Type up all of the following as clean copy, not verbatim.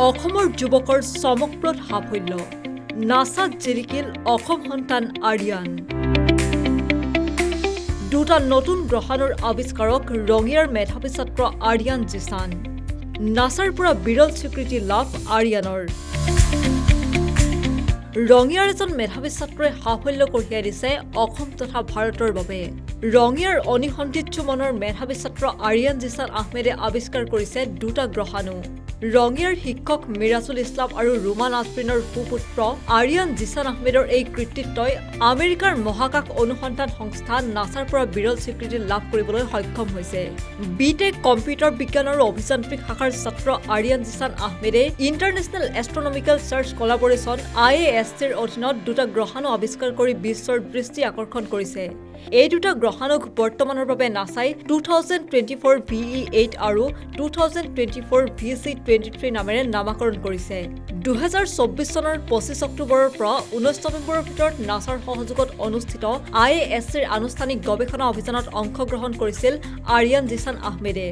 অসমৰ যুৱকৰ চমকপ্ৰদ সাফল্য নাসাত জিৰিকিল অসম সন্তান আৰিয়ান দুটা নতুন গ্ৰহাণুৰ আৱিষ্কাৰক ৰঙিয়াৰ মেধাৱী ছাত্ৰ আৰিয়ান জিছান নাসাৰ পৰা বিৰল স্বীকৃতি লাভ আৰিয়ানৰ ৰঙিয়াৰ এজন মেধাৱী ছাত্ৰই সাফল্য কঢ়িয়াই দিছে অসম তথা ভাৰতৰ বাবে ৰঙিয়াৰ অনিসন্ধিৎসু মনৰ মেধাৱী ছাত্ৰ আৰিয়ান জিছান আহমেদে আৱিষ্কাৰ কৰিছে দুটা গ্ৰহাণু ৰঙিয়াৰ শিক্ষক মিৰাজুল ইছলাম আৰু ৰুমান আজৰিনৰ সুপুত্ৰ আৰিয়ান জিছান আহমেদৰ এই কৃতিত্বই আমেৰিকাৰ মহাকাশ অনুসন্ধান সংস্থা নাসাৰ পৰা বিৰল স্বীকৃতি লাভ কৰিবলৈ সক্ষম হৈছে বিটেক কম্পিউটাৰ বিজ্ঞান আৰু অভিযান্ত্ৰিক শাখাৰ ছাত্ৰ আৰিয়ান জিছান আহমেদে ইণ্টাৰনেশ্যনেল এষ্ট্ৰনমিকেল চাৰ্চ কলাবৰেচন IASCৰ অধীনত দুটা গ্ৰহাণু আৱিষ্কাৰ কৰি বিশ্বৰ দৃষ্টি আকৰ্ষণ কৰিছে এই দুটা গ্ৰহাণুক বৰ্তমানৰ বাবে নাসাই 2024 VE8 আৰু 2024 VC23 নামেৰে নামাকৰণ কৰিছে 2024 চনৰ 25 অক্টোবৰৰ পৰা 19 নৱেম্বৰৰ ভিতৰত নাসাৰ সহযোগত অনুষ্ঠিত IASCৰ আনুষ্ঠানিক গৱেষণা অভিযানত অংশগ্ৰহণ কৰিছিল আৰিয়ান জিছান আহমেদে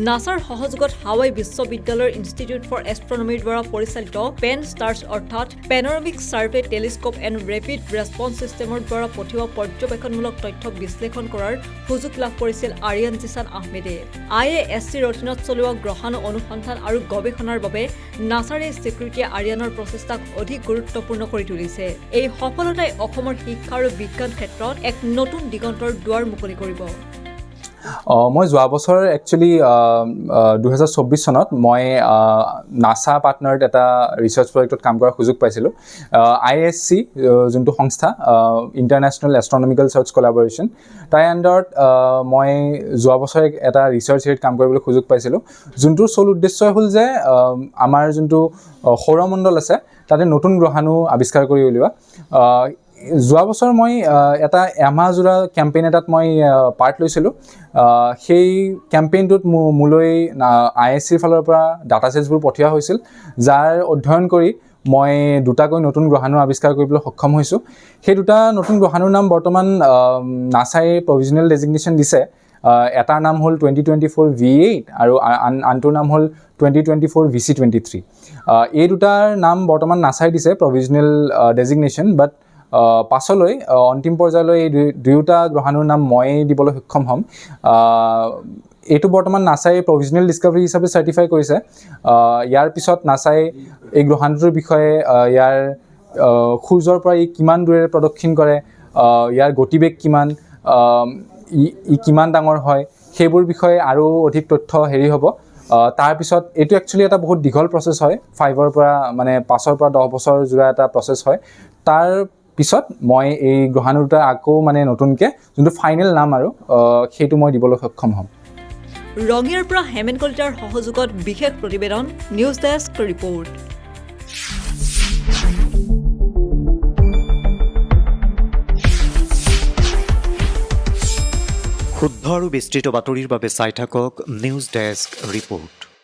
নাসাৰ সহযোগত হাৱাই বিশ্ববিদ্যালয়ৰ ইনষ্টিটিউট ফৰ এষ্ট্ৰনমিৰ দ্বাৰা পৰিচালিত পেন ষ্টাৰ্ছ অৰ্থাৎ panoramic survey telescope and rapid response ছিষ্টেমৰ দ্বাৰা পঠিওৱা পৰ্যবেক্ষণমূলক তথ্য বিশ্লেষণ কৰাৰ সুযোগ লাভ কৰিছিল আৰিয়ান জিছান আহমেদে IASCৰ অধীনত চলোৱা গ্ৰহাণু অনুসন্ধান আৰু গৱেষণাৰ বাবে নাসাৰ এই স্বীকৃতিয়ে আৰিয়ানৰ প্ৰচেষ্টাক অধিক গুৰুত্বপূৰ্ণ কৰি তুলিছে এই সফলতাই অসমৰ শিক্ষা আৰু বিজ্ঞান ক্ষেত্ৰত এক নতুন দিগন্তৰ দুৱাৰ মুকলি কৰিব মই যোৱা বছৰ একচুৱেলি 2024 চনত মই নাসা পাৰ্টনাৰত এটা ৰিচাৰ্চ প্ৰজেক্টত কাম কৰাৰ সুযোগ পাইছিলোঁ IASC যোনটো সংস্থা ইণ্টাৰনেশ্যনেল এষ্ট্ৰনমিকেল চাৰ্চ কলাবৰেচন তাৰ আণ্ডাৰত মই যোৱা বছৰ এটা ৰিচাৰ্চ হেৰিত কাম কৰিবলৈ সুযোগ পাইছিলোঁ যোনটোৰ চল উদ্দেশ্য হ'ল যে আমাৰ যোনটো সৌৰমণ্ডল আছে তাতে নতুন গ্ৰহাণু আৱিষ্কাৰ কৰি উলিওৱা যোৱা বছৰ মই এটা এমাহজোৰা কেম্পেইন এটাত মই পাৰ্ট লৈছিলোঁ সেই কেম্পেইনটোত মোলৈ IASCৰ ফালৰ পৰা ডাটা ছেটছবোৰ পঠিওৱা হৈছিল যাৰ অধ্যয়ন কৰি মই দুটাকৈ নতুন গ্ৰহাণু আৱিষ্কাৰ কৰিবলৈ সক্ষম হৈছোঁ সেই দুটা নতুন গ্ৰহাণুৰ নাম বৰ্তমান নাসাই প্ৰভিজনেল ডেজিগনেশ্যন দিছে এটাৰ নাম হ'ল 2024 VE8 আৰু আনটোৰ নাম হ'ল 2024 VC23 এই দুটাৰ নাম বৰ্তমান নাসাই দিছে প্ৰভিজনেল ডেজিগনেশ্যন বাট পাছলৈ অন্তিম পৰ্যায়লৈ এই দুয়োটা গ্ৰহাণুৰ নাম মই দিবলৈ সক্ষম হ'ম এইটো বৰ্তমান নাসাই প্ৰভিজনেল ডিস্কভাৰী হিচাপে চাৰ্টিফাই কৰিছে ইয়াৰ পিছত নাসাই এই গ্ৰহাণুটোৰ বিষয়ে ইয়াৰ সূৰ্যৰ পৰা ই কিমান দূৰেৰে প্ৰদক্ষিণ কৰে ইয়াৰ গতিবেগ কিমান ই কিমান ডাঙৰ হয় সেইবোৰ বিষয়ে আৰু অধিক তথ্য হেৰি হ'ব তাৰপিছত এইটো একচুৱেলি এটা বহুত দীঘল প্ৰচেছ হয় 5ৰ পৰা মানে 5ৰ পৰা 10 বছৰ জোৰা এটা প্ৰচেছ হয় তাৰ পিছত মই এই গ্ৰহাণু দুটা আকৌ মানে নতুনকৈ যোনটো ফাইনেল নাম আৰু সেইটো মই দিবলৈ সক্ষম হ'ম ৰঙিয়াৰ পৰা হেমেন কলিতাৰ সহযোগত বিশেষ প্ৰতিবেদন নিউজ ডেস্ক ৰিপৰ্ট শুদ্ধ আৰু বিস্তৃত বাতৰিৰ বাবে চাই থাকক নিউজ ডেস্ক ৰিপৰ্ট